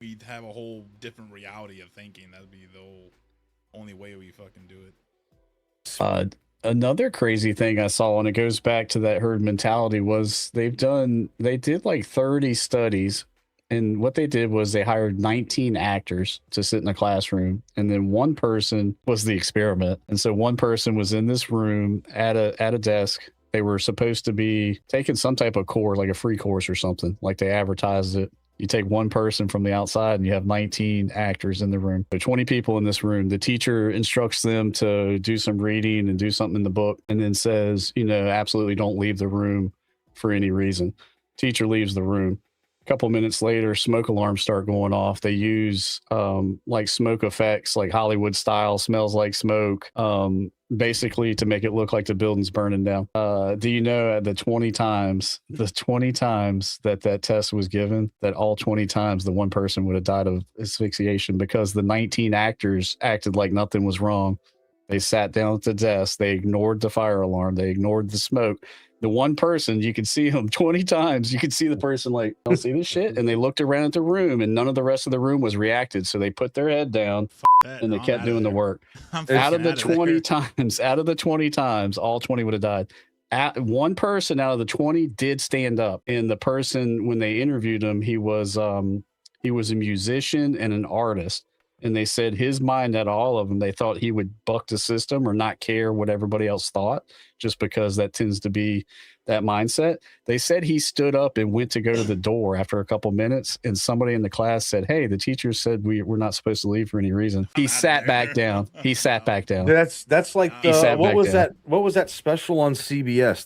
we'd have a whole different reality of thinking. That'd be the only way we fucking do it. Uh, Another crazy thing I saw, and it goes back to that herd mentality, was they did like 30 studies, and what they did was they hired 19 actors to sit in a classroom, and then one person was the experiment. And so one person was in this room at a desk. They were supposed to be taking some type of course, like a free course or something, like they advertised it. You take one person from the outside and you have 19 actors in the room. So 20 people in this room. The teacher instructs them to do some reading and do something in the book, and then says, absolutely don't leave the room for any reason. Teacher leaves the room. A couple minutes later, smoke alarms start going off. They use like smoke effects, like Hollywood style, smells like smoke, basically to make it look like the building's burning down. Do you know the 20 times that test was given, that all 20 times the one person would have died of asphyxiation, because the 19 actors acted like nothing was wrong. They sat down at the desk. They ignored the fire alarm. They ignored the smoke. The one person, you could see him 20 times. You could see the person like, don't see this shit. And they looked around at the room, and none of the rest of the room was reacted. So they put their head down and they kept doing the work. Out of the 20 times, all 20 would have died. One person out of the 20 did stand up. And the person, when they interviewed him, he was a musician and an artist. And they said his mind, at all of them, they thought he would buck the system or not care what everybody else thought, just because that tends to be that mindset. They said he stood up and went to go to the door after a couple minutes, and somebody in the class said, "Hey, the teacher said we're not supposed to leave for any reason." He sat back down. He sat back down. That's like what was that special on CBS?